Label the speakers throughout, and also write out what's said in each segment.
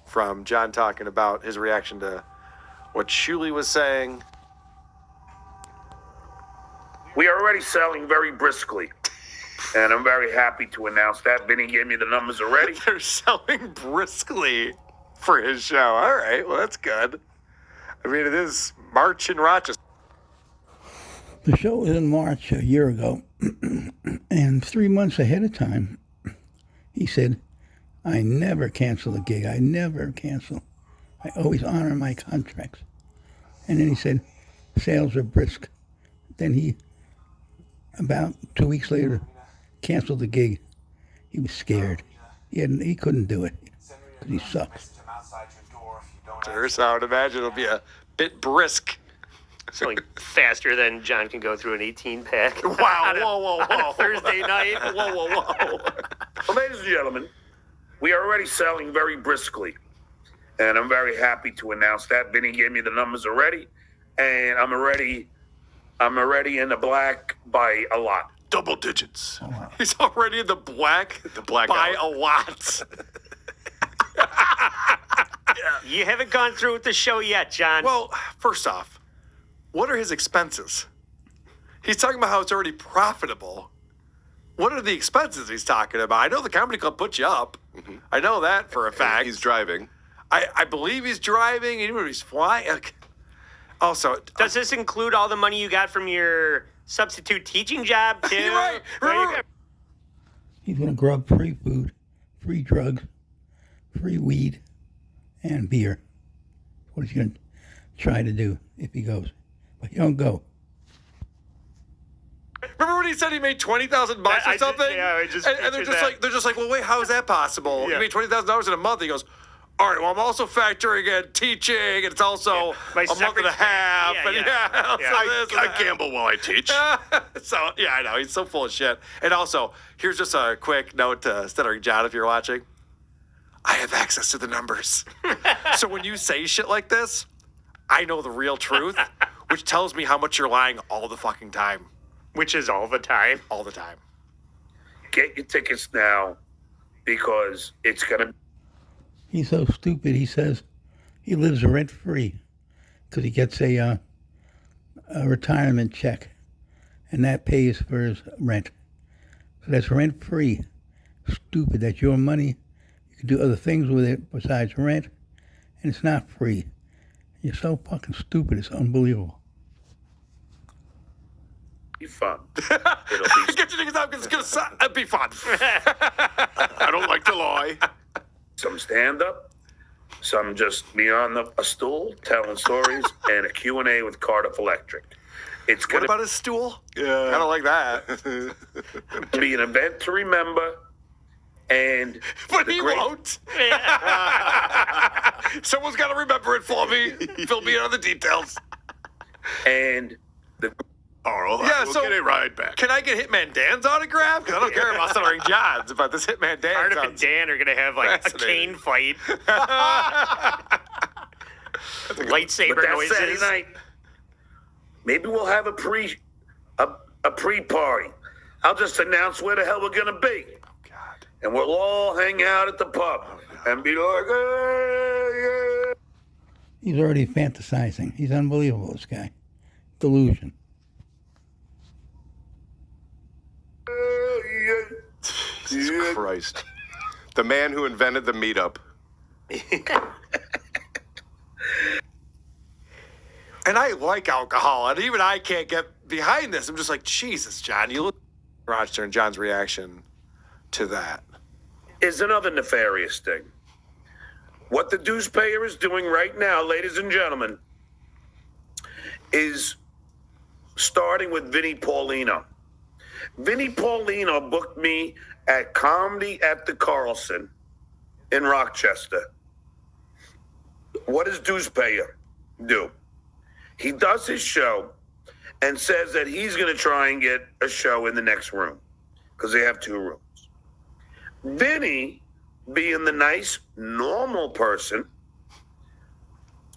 Speaker 1: From John talking about his reaction to what Shuley was saying.
Speaker 2: We are already selling very briskly, and I'm very happy to announce that. Vinny gave me the numbers already.
Speaker 1: They're selling briskly for his show. All right, well, that's good. I mean, it is March in Rochester.
Speaker 3: The show was in March a year ago, and 3 months ahead of time, he said, I never cancel a gig. I never cancel. I always honor my contracts. And then he said, sales are brisk. Then he, about 2 weeks later, canceled the gig. He was scared. He couldn't do it because he sucks.
Speaker 1: Sure, so I would imagine it'll be a bit brisk.
Speaker 4: It's like faster than John can go through an 18-pack.
Speaker 1: Wow, whoa.
Speaker 4: On a Thursday night.
Speaker 1: Whoa.
Speaker 2: Well, ladies and gentlemen, we are already selling very briskly, and I'm very happy to announce that. Vinny gave me the numbers already, and I'm already in the black by a lot.
Speaker 1: Double digits. Oh, wow. He's already in the black. By a lot.
Speaker 4: You haven't gone through with the show yet, John.
Speaker 1: Well, first off, what are his expenses? He's talking about how it's already profitable. What are the expenses he's talking about? I know the comedy club put you up. Mm-hmm. I know that for a fact.
Speaker 5: He's driving.
Speaker 1: I believe he's driving, even when he's flying. Also,
Speaker 4: does this include all the money you got from your substitute teaching job, too?
Speaker 1: You're right.
Speaker 3: He's going to grub free food, free drugs, free weed, and beer. What he's going to try to do if he goes. But he don't go.
Speaker 1: Remember when he said he made $20,000 or something? And they're just like, well, wait, how is that possible? Yeah. You made $20,000 in a month. He goes, all right, well, I'm also factoring in teaching, and it's also a month and a half.
Speaker 5: I gamble while I teach.
Speaker 1: So, yeah, I know. He's so full of shit. And also, here's just a quick note to Stuttering John, if you're watching. I have access to the numbers. So when you say shit like this, I know the real truth, which tells me how much you're lying all the fucking time.
Speaker 4: Which is all the time.
Speaker 1: All the time.
Speaker 2: Get your tickets now, because it's going to...
Speaker 3: He's so stupid, he says he lives rent-free because he gets a retirement check, and that pays for his rent. So that's rent-free. Stupid. That's your money. You can do other things with it besides rent, and it's not free. You're so fucking stupid, it's unbelievable.
Speaker 2: Be fun.
Speaker 1: It'll be... Get your niggas out because it's going to be fun.
Speaker 5: I don't like to lie.
Speaker 2: Some stand-up, some just me on a stool telling stories, and a Q&A with Cardiff Electric.
Speaker 1: What about his stool? Yeah. I don't like that.
Speaker 2: Be an event to remember, and...
Speaker 1: But he won't. Someone's got to remember it for me. Fill me in on the details.
Speaker 2: And the...
Speaker 5: All right, we'll get a ride back.
Speaker 1: Can I get Hitman Dan's autograph? Because I don't care about Stuttering John's, but this Hitman Dan
Speaker 4: Cardiff and Dan are going to have like a cane fight. Lightsaber noises.
Speaker 2: Saturday night, maybe we'll have a pre-party. I'll just announce where the hell we're going to be.
Speaker 1: Oh, God.
Speaker 2: And we'll all hang out at the pub and be like, hey, yeah.
Speaker 3: He's already fantasizing. He's unbelievable, this guy. Delusion.
Speaker 5: Jesus Christ. The man who invented the meetup.
Speaker 1: And I like alcohol, and even I can't get behind this. I'm just like, Jesus, John. You look at Rochester and John's reaction to that.
Speaker 2: Is another nefarious thing. What the dues payer is doing right now, ladies and gentlemen, is starting with Vinny Paulino. Vinny Paulino booked me at Comedy at the Carlson in Rochester. What does dues payer do? He does his show and says that he's going to try and get a show in the next room because they have 2 rooms. Vinny, being the nice, normal person,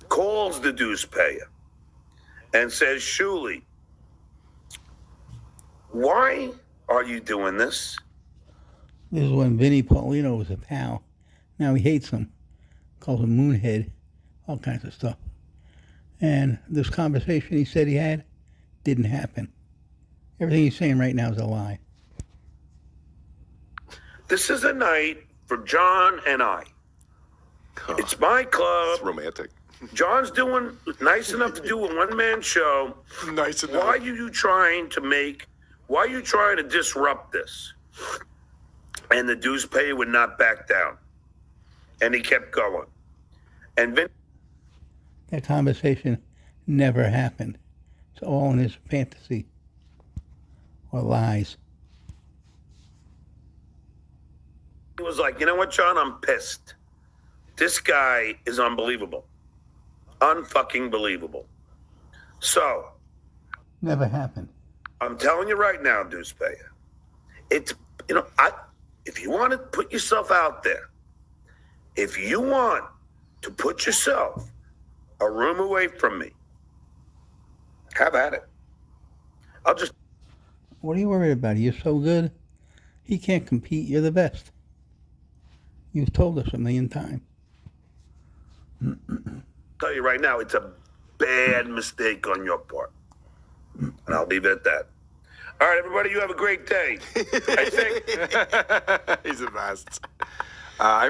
Speaker 2: calls the dues payer and says, Shuley, why are you doing this?
Speaker 3: This is when Vinny Paulino was a pal. Now he hates him calls him Moonhead, all kinds of stuff. And this conversation he said he had didn't happen. Everything he's saying right now is a lie.
Speaker 2: This is a night for John and I. It's my club.
Speaker 5: It's romantic.
Speaker 2: John's doing nice enough to do a one-man show.
Speaker 5: Nice enough.
Speaker 2: Why are you trying to disrupt this? And the dues payer would not back down. And he kept going. And
Speaker 3: That conversation never happened. It's all in his fantasy or lies.
Speaker 2: he was like, you know what, John? I'm pissed. This guy is unbelievable. Unfucking believable. So,
Speaker 3: Never happened.
Speaker 2: I'm telling you right now, Deuce Payer, it's, if you want to put yourself out there, if you want to put yourself a room away from me, have at it. I'll just,
Speaker 3: What are you worried about? You're so good. He can't compete. You're the best. You've told us a million times.
Speaker 2: tell you right now, it's a bad mistake on your part. And I'll leave it at that. All right, everybody, you have a great day. I think
Speaker 1: He's the best.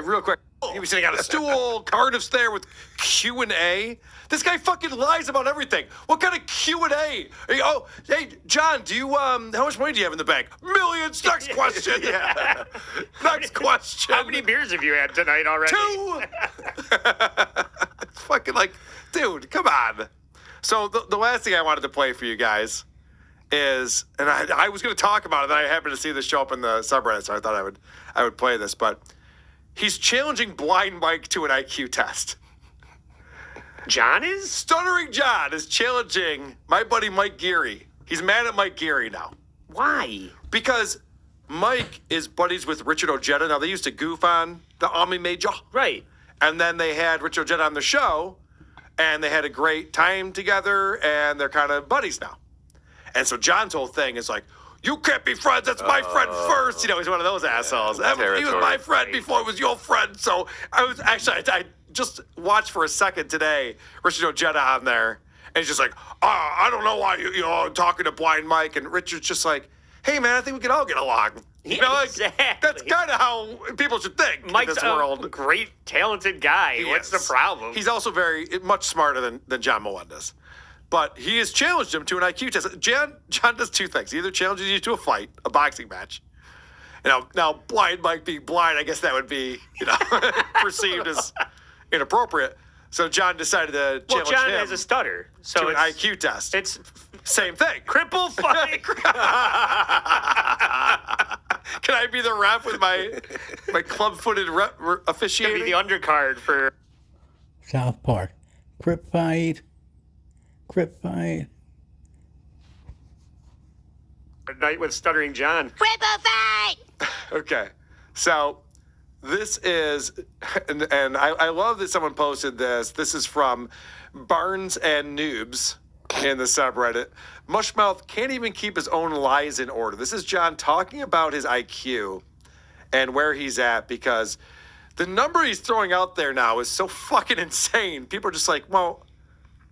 Speaker 1: Real quick, he was sitting on a stool. Cardiff's there with Q&A. This guy fucking lies about everything. What kind of Q&A? Oh, hey, John, do you how much money do you have in the bank? Millions. Next question.
Speaker 4: Yeah.
Speaker 1: Next question.
Speaker 4: How many beers have you had tonight already?
Speaker 1: 2. It's fucking like, dude, come on. So the last thing I wanted to play for you guys is, and I was going to talk about it, then I happened to see this show up in the subreddit, so I thought I would play this, but he's challenging Blind Mike to an IQ test.
Speaker 4: John is?
Speaker 1: Stuttering John is challenging my buddy Mike Geary. He's mad at Mike Geary now.
Speaker 4: Why?
Speaker 1: Because Mike is buddies with Richard Ojeda. Now, they used to goof on the Omni Major.
Speaker 4: Right.
Speaker 1: And then they had Richard Ojeda on the show, and they had a great time together, and they're kind of buddies now. And so John's whole thing is like, you can't be friends. That's my friend first. He's one of those assholes. He was my friend before he was your friend. So I just watched for a second today, Richard Ojeda on there, and he's just like, I don't know why you're talking to Blind Mike. And Richard's just like, hey, man, I think we can all get along.
Speaker 4: Exactly.
Speaker 1: That's kind of how people should think
Speaker 4: Mike's
Speaker 1: in this world.
Speaker 4: a great, talented guy. What's the problem?
Speaker 1: He's also much smarter than John Melendez. But he has challenged him to an IQ test. John does two things. He either challenges you to a fight, a boxing match. Now Blind Mike being blind, I guess that would be, perceived as inappropriate. So John decided to challenge
Speaker 4: John
Speaker 1: him
Speaker 4: has a stutter, so
Speaker 1: to an
Speaker 4: it's
Speaker 1: IQ test.
Speaker 4: It's
Speaker 1: Same thing.
Speaker 4: cripple fight.
Speaker 1: Can I be the ref with my club-footed officiating?
Speaker 4: Be the undercard for
Speaker 3: South Park. Crip fight.
Speaker 4: a night with Stuttering John.
Speaker 6: Cripple fight!
Speaker 1: Okay, so this is, and I love that someone posted this. This is from Barnes and Noobs in the subreddit. Mushmouth can't even keep his own lies in order. This is John talking about his IQ and where he's at, because the number he's throwing out there now is so fucking insane. People are just like, well,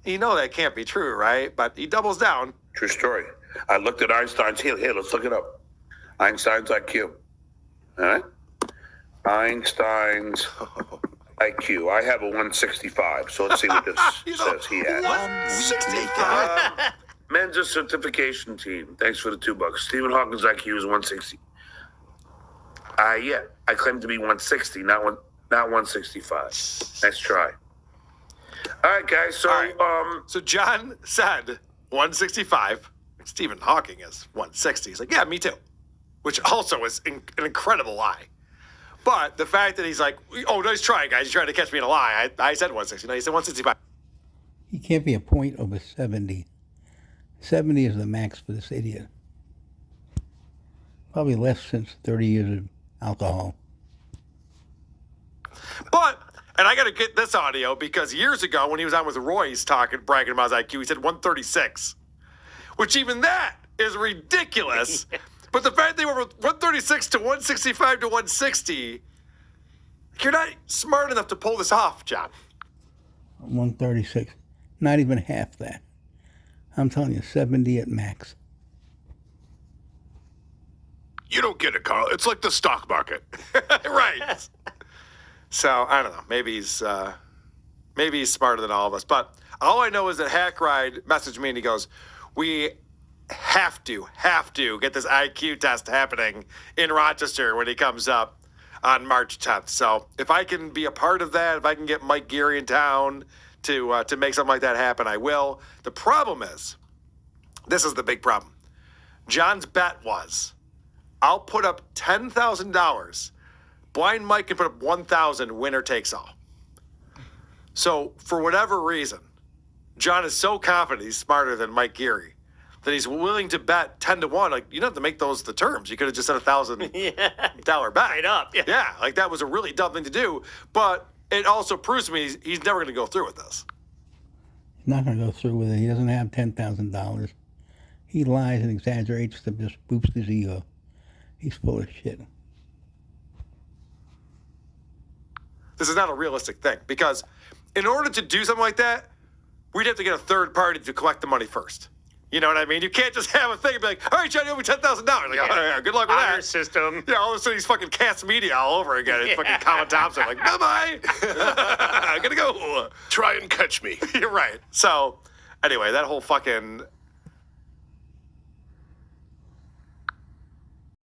Speaker 1: that can't be true, right? But he doubles down.
Speaker 2: true story. I looked at Einstein's, here, let's look it up. Einstein's IQ. All right? Einstein's IQ. I have a 165, so let's see what this says he had.
Speaker 1: 165.
Speaker 2: Men's certification team. Thanks for the $2. Stephen Hawking's IQ is 160. Yeah, I claim to be 160, not 165. Nice try. All right, guys. So,
Speaker 1: So John said 165. Stephen Hawking is 160. He's like, yeah, me too. Which also is an incredible lie. But the fact that he's like, oh, nice try, guys. You're trying to catch me in a lie. I said 160. No, he said 165.
Speaker 3: He can't be a point over 70. 70 is the max for this idiot. Probably less since 30 years of alcohol.
Speaker 1: But, and I got to get this audio, because years ago when he was on with Royce bragging about his IQ, he said 136. Which even that is ridiculous. But the fact they were 136 to 165 to 160, You're not smart enough to pull this off, John.
Speaker 3: 136. Not even half that. I'm telling you, 70 at max.
Speaker 5: You don't get it, Carl. It's like the stock market.
Speaker 1: Right. So I don't know. Maybe he's smarter than all of us. But all I know is that Hack Ride messaged me and he goes, "We have to get this IQ test happening in Rochester when he comes up on March 10th. So if I can be a part of that, if I can get Mike Geary in town to make something like that happen, I will. The problem is, this is the big problem. John's bet was, I'll put up $10,000. Blind Mike can put up 1,000. Winner takes all. So for whatever reason, John is so confident he's smarter than Mike Geary that he's willing to bet 10-1. Like, you don't have to make those the terms. You could have just said $1,000 bet.
Speaker 4: Straight up. Yeah.
Speaker 1: Yeah, like that was a really dumb thing to do. But it also proves to me he's never going to go through with this.
Speaker 3: He's not going to go through with it. He doesn't have $10,000. He lies and exaggerates to just boost his ego. He's full of shit.
Speaker 1: This is not a realistic thing because in order to do something like that, we'd have to get a third party to collect the money first. You know what I mean? You can't just have a thing and be like, all right, John, you owe me $10,000. Like, oh, yeah, good luck with
Speaker 4: Honor
Speaker 1: that.
Speaker 4: system.
Speaker 1: Yeah, all of a sudden he's fucking cast media all over again. It's fucking Colin Thompson, like, bye-bye. I gotta go.
Speaker 5: Try and catch me.
Speaker 1: You're right. So, anyway, that whole fucking